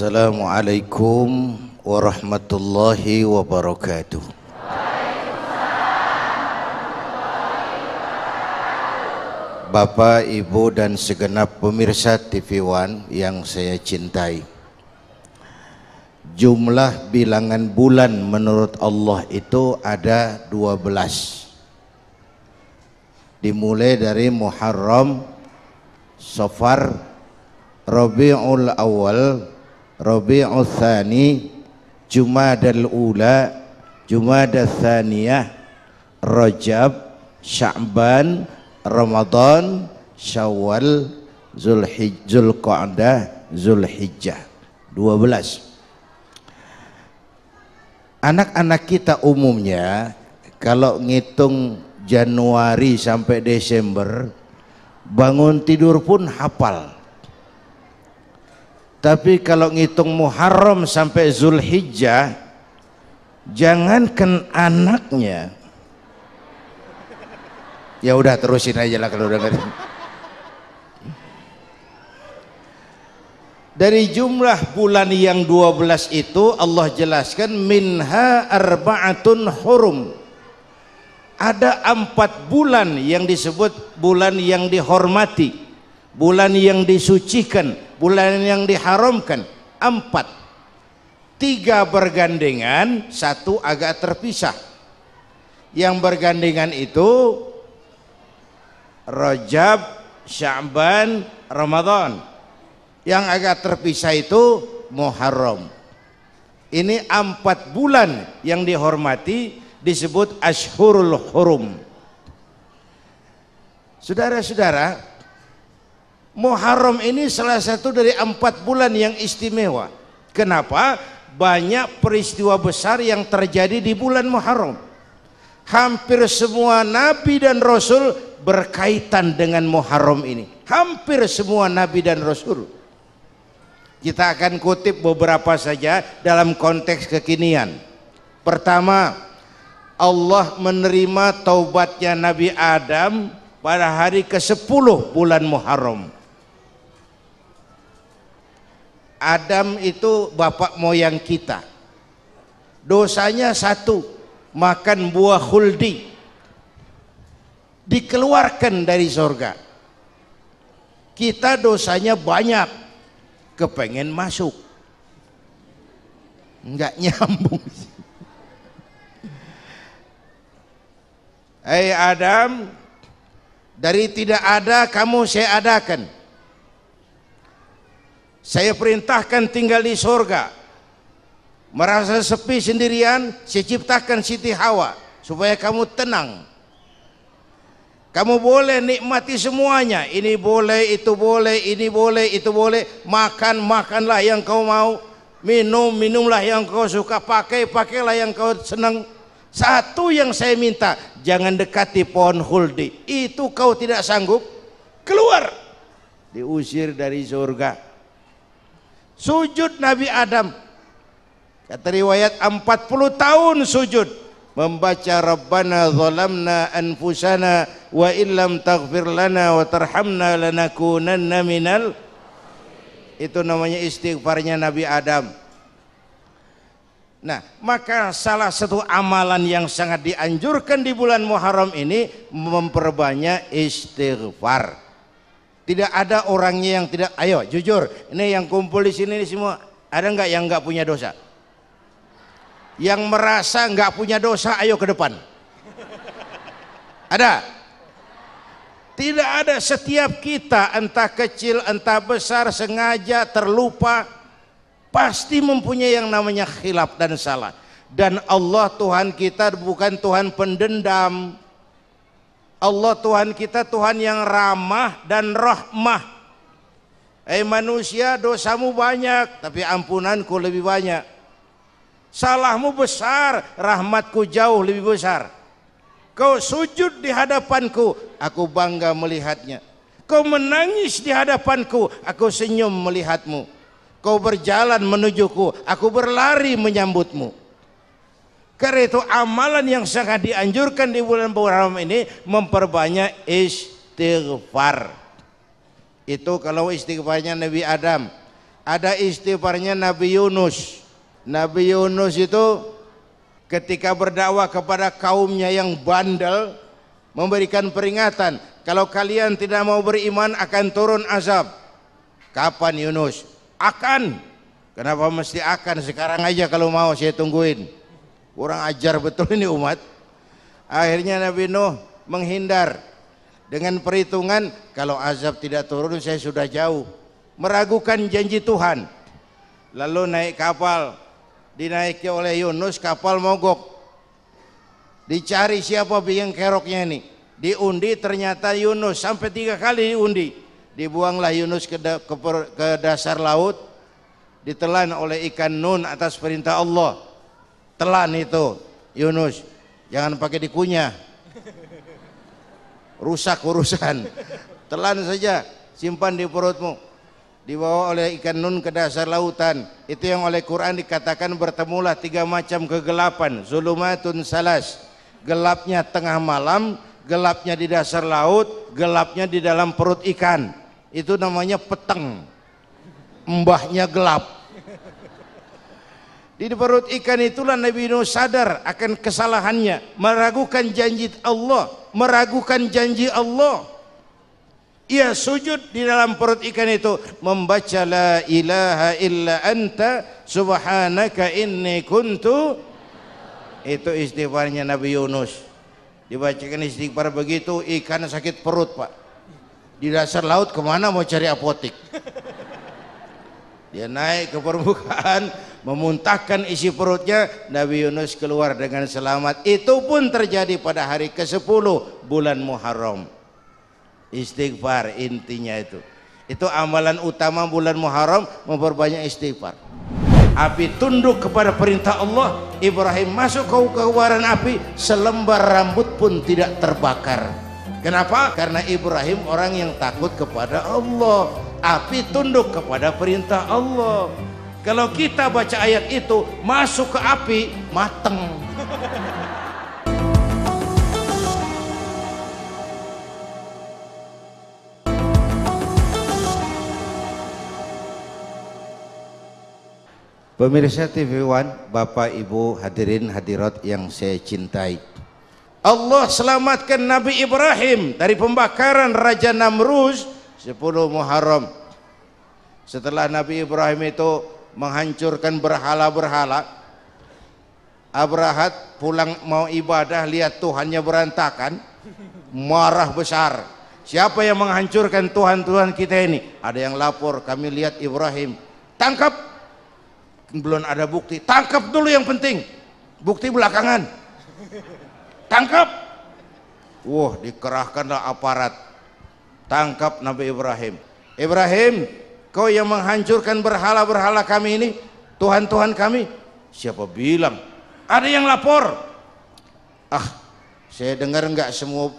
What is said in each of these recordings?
Assalamualaikum warahmatullahi wabarakatuh. Bapak, Ibu dan segenap pemirsa TV One yang saya cintai, jumlah bilangan bulan menurut Allah itu ada 12. Dimulai dari Muharram, Safar, Rabiul Awal, Rabiul Tsani, Jumadal Ula, Jumadal Tsaniyah, Rajab, Sya'ban, Ramadan, Syawal, Zulqa'dah, Zulhijjah. 12. Anak-anak kita umumnya kalau ngitung Januari sampai Desember, bangun tidur pun hafal. Tapi kalau ngitung Muharram sampai Zulhijjah, jangankan anaknya, ya udah terusin aja lah kalau udah ngerti. Dari jumlah bulan yang 12 itu Allah jelaskan minha arba'atun hurum. Ada 4 bulan yang disebut bulan yang dihormati, bulan yang disucikan, bulan yang diharamkan. 4. 3 bergandengan, 1 agak terpisah. Yang bergandengan itu Rajab, Sya'ban, Ramadan. Yang agak terpisah itu Muharram. Ini 4 bulan yang dihormati, disebut Ashhurul Hurum. Saudara-saudara, Muharram ini salah satu dari 4 bulan yang istimewa. Kenapa? Banyak peristiwa besar yang terjadi di bulan Muharram. Hampir semua nabi dan rasul berkaitan dengan Muharram ini. Hampir semua nabi dan rasul. Kita akan kutip beberapa saja dalam konteks kekinian. Pertama, Allah menerima taubatnya Nabi Adam pada hari ke-10 bulan Muharram. Adam itu bapak moyang kita. Dosanya 1, makan buah khuldi, dikeluarkan dari surga. Kita dosanya banyak, kepengen masuk, enggak nyambung. Hai Adam, dari tidak ada kamu saya adakan. Saya perintahkan tinggal di surga. Merasa sepi sendirian, saya ciptakan Siti Hawa supaya kamu tenang. Kamu boleh nikmati semuanya. Ini boleh, itu boleh, ini boleh, itu boleh. Makan, makanlah yang kau mau. Minum, minumlah yang kau suka. Pakai, pakailah yang kau senang. Satu yang saya minta, jangan dekati pohon khuldi. Itu kau tidak sanggup, keluar. Diusir dari surga. Sujud Nabi Adam. Kata riwayat 40 tahun sujud, membaca Rabbana zalamna anfusana wa illam taghfir lana wa tarhamna lanakunanna minal. Itu namanya istighfarnya Nabi Adam. Nah, maka salah satu amalan yang sangat dianjurkan di bulan Muharram ini memperbanyak istighfar. Tidak ada orangnya yang tidak. Ayo jujur, ini yang kumpul di sini semua, ada nggak yang nggak punya dosa? Yang merasa nggak punya dosa, ayo ke depan. Ada? Tidak ada. Setiap kita, entah kecil entah besar, sengaja terlupa, pasti mempunyai yang namanya khilaf dan salah. Dan Allah Tuhan kita bukan Tuhan pendendam. Allah Tuhan kita Tuhan yang ramah dan rahmah. Manusia, dosamu banyak tapi ampunanku lebih banyak. Salahmu besar, rahmatku jauh lebih besar. Kau sujud di hadapanku, aku bangga melihatnya. Kau menangis di hadapanku, aku senyum melihatmu. Kau berjalan menujuku, aku berlari menyambutmu. Karena itu amalan yang sangat dianjurkan di bulan Muharram ini memperbanyak istighfar. Itu kalau istighfarnya Nabi Adam. Ada istighfarnya Nabi Yunus. Nabi Yunus itu ketika berdakwah kepada kaumnya yang bandel, memberikan peringatan, kalau kalian tidak mau beriman akan turun azab. Kapan Yunus? Akan. Kenapa mesti akan? Sekarang aja kalau mau, saya tungguin. Kurang ajar betul ini umat. Akhirnya Nabi Nuh menghindar dengan perhitungan, kalau azab tidak turun saya sudah jauh. Meragukan janji Tuhan. Lalu naik kapal, dinaiki oleh Yunus, kapal mogok. Dicari siapa biang keroknya ini. Diundi, ternyata Yunus. Sampai 3 kali diundi. Dibuanglah Yunus ke dasar laut. Ditelan oleh ikan nun atas perintah Allah. Telan itu Yunus. Jangan pakai dikunyah. Rusak urusan. Telan saja, simpan di perutmu. Dibawa oleh ikan nun ke dasar lautan. Itu yang oleh Quran dikatakan bertemulah 3 macam kegelapan. Zulumatun salas. Gelapnya tengah malam, gelapnya di dasar laut, gelapnya di dalam perut ikan. Itu namanya peteng. Mbahnya gelap. Di perut ikan itulah Nabi Nuh sadar akan kesalahannya, meragukan janji Allah, meragukan janji Allah. Ia sujud di dalam perut ikan itu, membaca la ilaha illa anta subhanaka inni kuntu. Itu istighfarnya Nabi Yunus. Dibacakan istighfar begitu, ikan sakit perut pak. Di dasar laut kemana mau cari apotik? Dia naik ke permukaan, memuntahkan isi perutnya. Nabi Yunus keluar dengan selamat. Itu pun terjadi pada hari ke-10 bulan Muharram. Istighfar intinya itu. Itu amalan utama bulan Muharram, memperbanyak istighfar. Api tunduk kepada perintah Allah. Ibrahim masuk ke kobaran api, selembar rambut pun tidak terbakar. Kenapa? Karena Ibrahim orang yang takut kepada Allah. Api tunduk kepada perintah Allah. Kalau kita baca ayat itu, masuk ke api, mateng. Pemirsa TV One, Bapak Ibu hadirin hadirat yang saya cintai, Allah selamatkan Nabi Ibrahim dari pembakaran Raja Namrus 10 Muharram. Setelah Nabi Ibrahim itu menghancurkan berhala-berhala, Abrahat pulang mau ibadah, lihat Tuhannya berantakan, marah besar. Siapa yang menghancurkan Tuhan-Tuhan kita ini? Ada yang lapor, kami lihat Ibrahim. Tangkap. Belum ada bukti, tangkap dulu yang penting, bukti belakangan. Tangkap. Wah, dikerahkanlah aparat, tangkap Nabi Ibrahim. Ibrahim, kau yang menghancurkan berhala-berhala kami ini, Tuhan-Tuhan kami. Siapa bilang? Ada yang lapor. Saya dengar enggak semua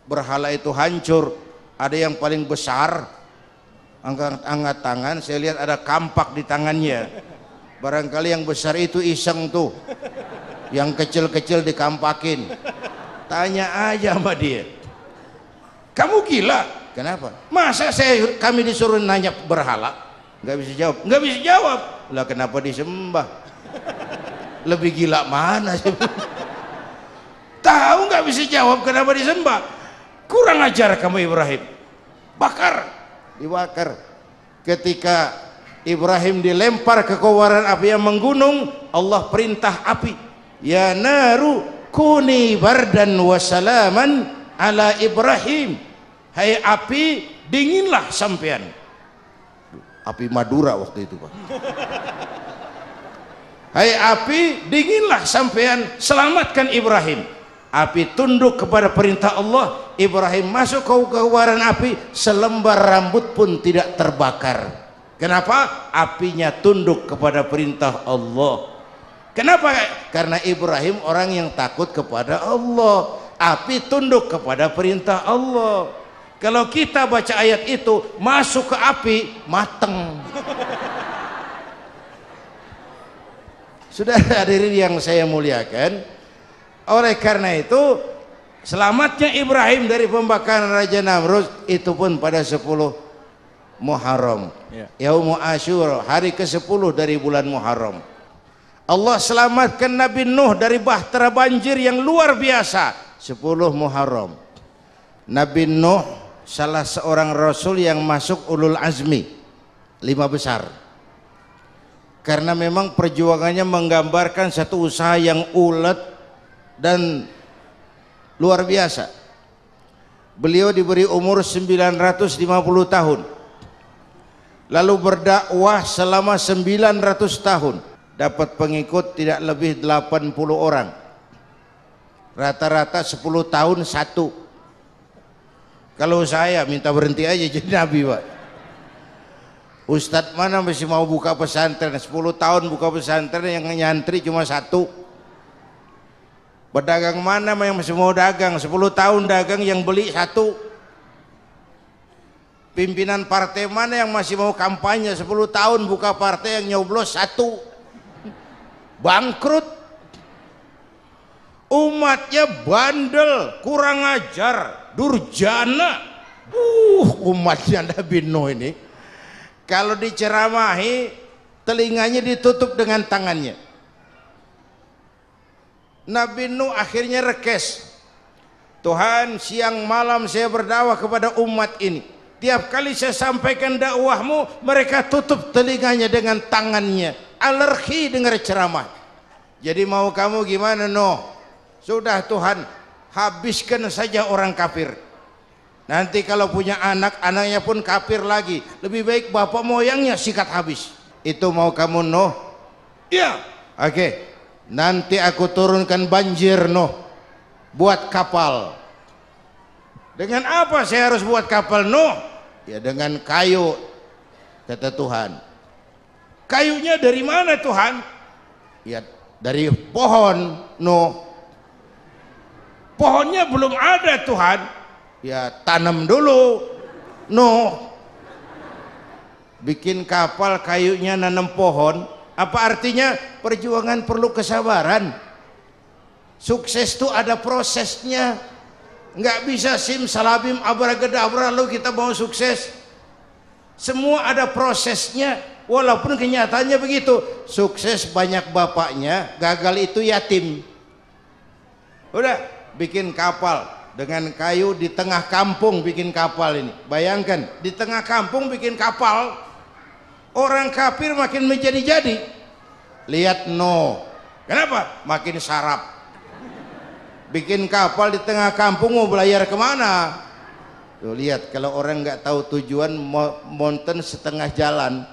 berhala itu hancur. Ada yang paling besar, angkat tangan, saya lihat ada kampak di tangannya. Barangkali yang besar itu iseng tuh, yang kecil-kecil dikampakin. Tanya aja sama dia, kamu gila? Kenapa? Masa kami disuruh nanya berhala? Nggak bisa jawab. Nggak bisa jawab. Lah kenapa disembah? Lebih gila mana sih? Tahu nggak bisa jawab kenapa disembah? Kurang ajar kamu Ibrahim. Bakar, dibakar. Ketika Ibrahim dilempar ke kobaran api yang menggunung, Allah perintah api, ya naru kuni bardan wa salaman ala Ibrahim. Hai api, dinginlah sampean. Api Madura waktu itu pak. Hai api, dinginlah sampean, selamatkan Ibrahim. Api tunduk kepada perintah Allah. Ibrahim masuk ke kobaran api, selembar rambut pun tidak terbakar. Kenapa? Apinya tunduk kepada perintah Allah. Kenapa? Karena Ibrahim orang yang takut kepada Allah. Api tunduk kepada perintah Allah. Kalau kita baca ayat itu, masuk ke api, mateng. Sudah hadirin yang saya muliakan, oleh karena itu selamatnya Ibrahim dari pembakaran Raja Namrud itu pun pada 10 Muharram. Yaumul Asyura, hari ke-10 dari bulan Muharram. Allah selamatkan Nabi Nuh dari bahtera banjir yang luar biasa 10 Muharram. Nabi Nuh salah seorang rasul yang masuk ulul azmi 5 besar, karena memang perjuangannya menggambarkan satu usaha yang ulet dan luar biasa. Beliau diberi umur 950 tahun, lalu berdakwah selama 900 tahun, dapat pengikut tidak lebih 80 orang, rata-rata 10 tahun satu. Kalau saya minta berhenti aja jadi nabi, Pak. Ustadz mana masih mau buka pesantren, 10 tahun buka pesantren yang nyantri cuma satu. Pedagang mana yang masih mau dagang, 10 tahun dagang yang beli satu. Pimpinan partai mana yang masih mau kampanye, 10 tahun buka partai yang nyoblos satu. Bangkrut. Umatnya bandel, kurang ajar, durjana. Umatnya Nabi Nuh ini kalau diceramahi telinganya ditutup dengan tangannya. Nabi Nuh akhirnya rekes, Tuhan siang malam saya berdakwah kepada umat ini, tiap kali saya sampaikan dakwahmu mereka tutup telinganya dengan tangannya, alergi dengar ceramah. Jadi mau kamu gimana Nuh? Sudah Tuhan, habiskan saja orang kafir. Nanti kalau punya anak, anaknya pun kafir lagi, lebih baik bapak moyangnya sikat habis. Itu mau kamu Nuh? Iya. Oke. Nanti aku turunkan banjir Nuh, buat kapal. Dengan apa saya harus buat kapal Nuh? Ya dengan kayu, kata Tuhan. Kayunya dari mana Tuhan? Ya dari pohon Nuh. Pohonnya belum ada Tuhan. Ya tanam dulu Nuh. Bikin kapal kayunya nanam pohon. Apa artinya? Perjuangan perlu kesabaran. Sukses itu ada prosesnya. Nggak bisa simsalabim abracadabra lalu kita mau sukses. Semua ada prosesnya. Walaupun kenyataannya begitu. Sukses banyak bapaknya, gagal itu yatim. Udah bikin kapal dengan kayu di tengah kampung, bikin kapal ini. Bayangkan di tengah kampung bikin kapal. Orang kafir makin menjadi-jadi. Lihat Nuh, kenapa? Makin sarap. Bikin kapal di tengah kampung mau belayar kemana? Tuh lihat, kalau orang nggak tahu tujuan, mountain setengah jalan.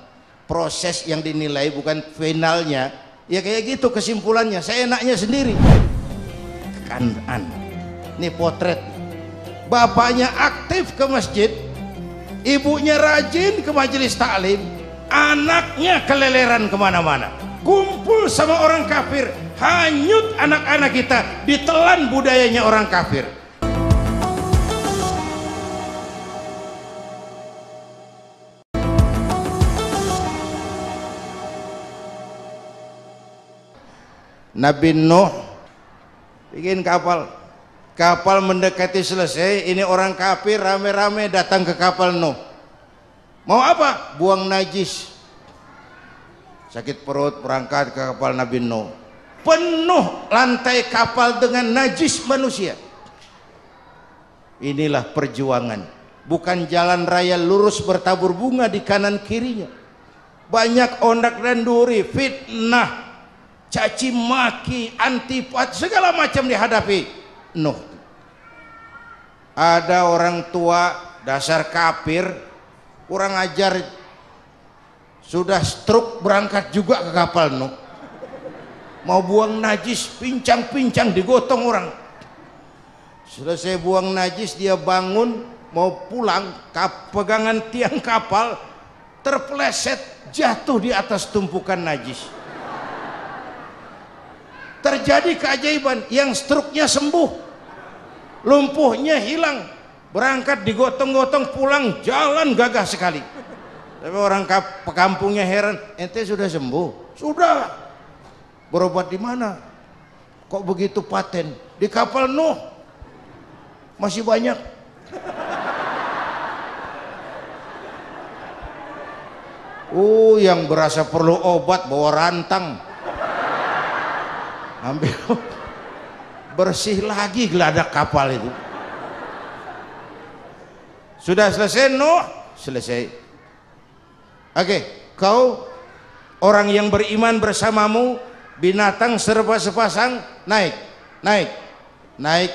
Proses yang dinilai bukan finalnya. Ya kayak gitu kesimpulannya. Saya enaknya sendiri. Kanan. Ini potret. Bapaknya aktif ke masjid, ibunya rajin ke majelis taklim, anaknya keleleran kemana-mana, kumpul sama orang kafir, hanyut anak-anak kita, ditelan budayanya orang kafir. Nabi Nuh bikin kapal. Kapal mendekati selesai, ini orang kafir rame-rame datang ke kapal Nuh. Mau apa? Buang najis. Sakit perut berangkat ke kapal Nabi Nuh. Penuh lantai kapal dengan najis manusia. Inilah perjuangan. Bukan jalan raya lurus bertabur bunga di kanan kirinya. Banyak ondak dan duri, fitnah, caci maki, antipat, segala macam dihadapi Nuh. Ada orang tua dasar kafir, kurang ajar, sudah stroke berangkat juga ke kapal Nuh. Mau buang najis, pincang-pincang digotong orang. Selesai buang najis dia bangun mau pulang, pegangan tiang kapal terpeleset jatuh di atas tumpukan najis. Terjadi keajaiban, yang stroke-nya sembuh, lumpuhnya hilang, berangkat digotong-gotong pulang, jalan gagah sekali. Tapi orang kampungnya heran, ente sudah sembuh? Sudah. Berobat di mana? Kok begitu paten? Di kapal Nuh. Masih banyak. Yang berasa perlu obat bawa rantang, ambil bersih lagi geladak kapal itu. Sudah selesai Nuh? Selesai. Oke, kau orang yang beriman bersamamu, binatang serba sepasang, naik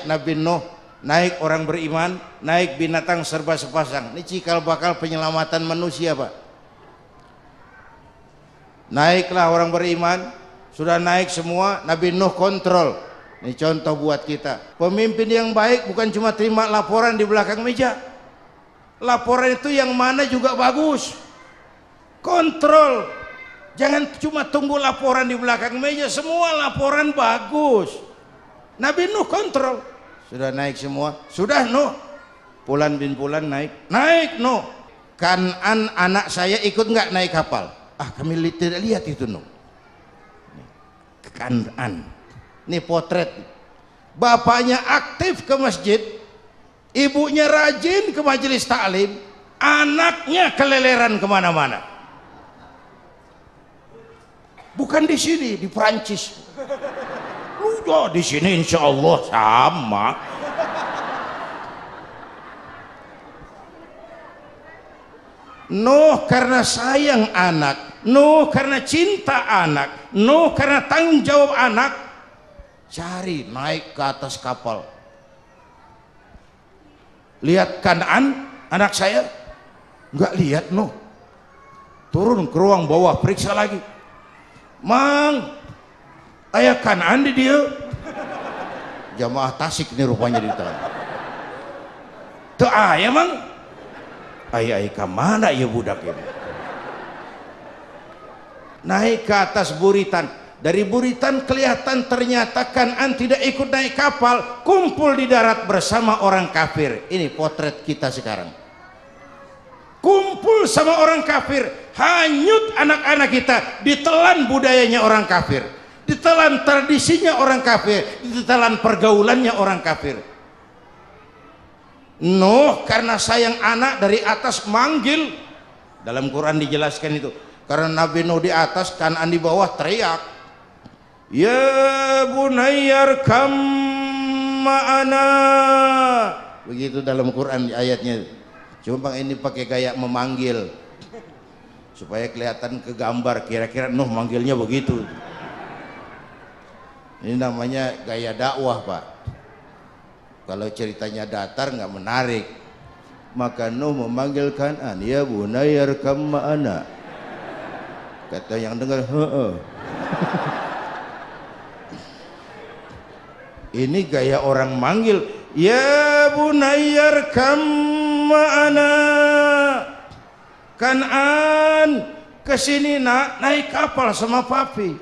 Nabi Nuh, naik orang beriman, naik binatang serba sepasang. Ini cikal bakal penyelamatan manusia, Pak. Naiklah orang beriman, sudah naik semua, Nabi Nuh kontrol. Ini contoh buat kita. Pemimpin yang baik bukan cuma terima laporan di belakang meja. Laporan itu yang mana juga bagus. Kontrol. Jangan cuma tunggu laporan di belakang meja, semua laporan bagus. Nabi Nuh kontrol. Sudah naik semua. Sudah Nuh. Fulan bin Fulan naik Nuh. Kan'an anak saya ikut nggak naik kapal? Kami tidak lihat itu Nuh. Kan'an. Ini potret. Bapaknya aktif ke masjid, ibunya rajin ke majelis taklim, anaknya keleleran kemana-mana. Bukan di sini, di Prancis. Udah di sini insya Allah sama. Nuh karena sayang anak, Nuh karena cinta anak, Nuh karena tanggung jawab anak, cari naik ke atas kapal. Lihat Kan'an anak saya, nggak lihat Nuh. Turun ke ruang bawah, periksa lagi. Mang, ayah Kan'an di dia. Jamaah Tasik nih rupanya di tangan. Tuh ayah mang, ayah ke mana ya budak ini? Naik ke atas buritan. Dari buritan kelihatan ternyata Kan'an tidak ikut naik kapal, kumpul di darat bersama orang kafir. Ini potret kita sekarang. Kumpul sama orang kafir, hanyut anak-anak kita, ditelan budayanya orang kafir, ditelan tradisinya orang kafir, ditelan pergaulannya orang kafir. Nuh karena sayang anak dari atas manggil. Dalam Quran dijelaskan itu. Karena Nabi Nuh di atas, Kan'an di bawah, teriak, ya bunayyar kam ma'ana. Begitu dalam Quran ayatnya. Cuma Bang ini pakai gaya memanggil supaya kelihatan kegambar, kira-kira Nuh manggilnya begitu. Ini namanya gaya dakwah, Pak. Kalau ceritanya datar nggak menarik. Maka Nuh memanggil Kan'an, ya bunayyar kam ma'ana. Kata yang dengar, heeh. Ini gaya orang manggil, ya bunayyar kam ma'ana. Kan'an kesini nak, naik kapal sama papi.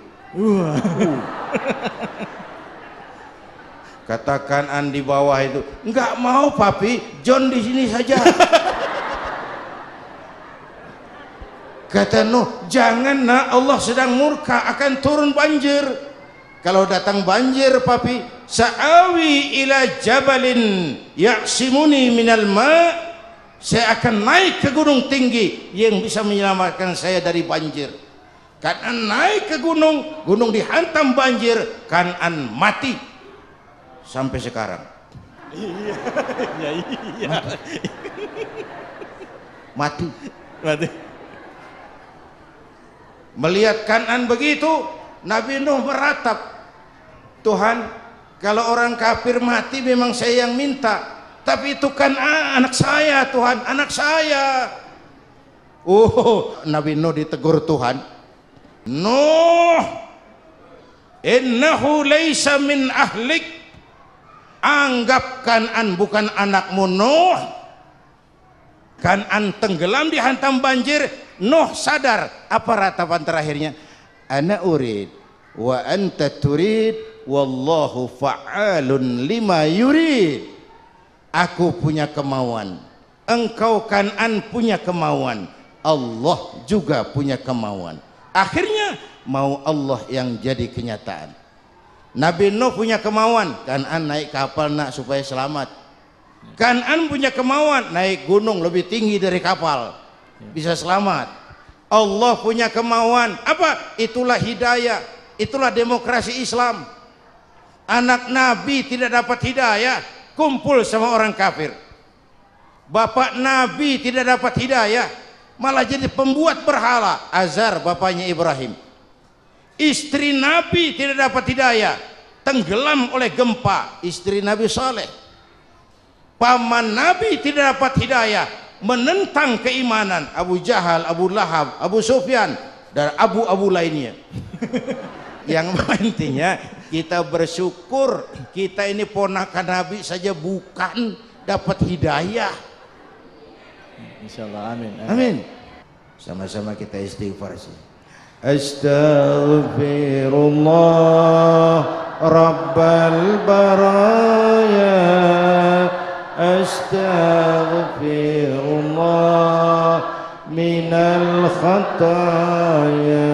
Kata Kan'an di bawah itu, enggak mau papi, John di sini saja. Kata Nuh, jangan nak, Allah sedang murka, akan turun banjir. Kalau datang banjir papi, sa'awi ila jabalin ya'simuni minal ma', saya akan naik ke gunung tinggi yang bisa menyelamatkan saya dari banjir. Kan'an naik ke gunung, gunung dihantam banjir, Kan'an mati sampai sekarang. Iya. Mati. Melihat Kan'an begitu, Nabi Nuh meratap, Tuhan, kalau orang kafir mati memang saya yang minta, tapi itu kan anak saya Tuhan, anak saya. Nabi Nuh ditegur Tuhan, Nuh, innahu laysa min ahlik. Anggap Kan'an bukan anakmu Nuh. Kan'an tenggelam dihantam banjir. Nuh sadar. Apa ratapan terakhirnya? Ana urid wa anta turid wallahu fa'alun lima yurid. Aku punya kemauan, engkau Kan'an punya kemauan, Allah juga punya kemauan. Akhirnya mau Allah yang jadi kenyataan. Nabi Nuh punya kemauan, Kan'an naik kapal nak supaya selamat. Kan'an punya kemauan naik gunung lebih tinggi dari kapal bisa selamat. Allah punya kemauan. Apa? Itulah hidayah, itulah demokrasi Islam. Anak Nabi tidak dapat hidayah, kumpul sama orang kafir. Bapak Nabi tidak dapat hidayah, malah jadi pembuat berhala. Azar bapaknya Ibrahim. Istri Nabi tidak dapat hidayah, tenggelam oleh gempa. Istri Nabi Saleh. Paman Nabi tidak dapat hidayah, menentang keimanan. Abu Jahal, Abu Lahab, Abu Sufyan, dan abu-abu lainnya. Yang intinya kita bersyukur kita ini ponakan Nabi saja bukan dapat hidayah. Insyaallah, amin. Amin. Sama-sama kita istighfar sih. Astaghfirullah Rabbal baraya, astaghfirullah minal khataya.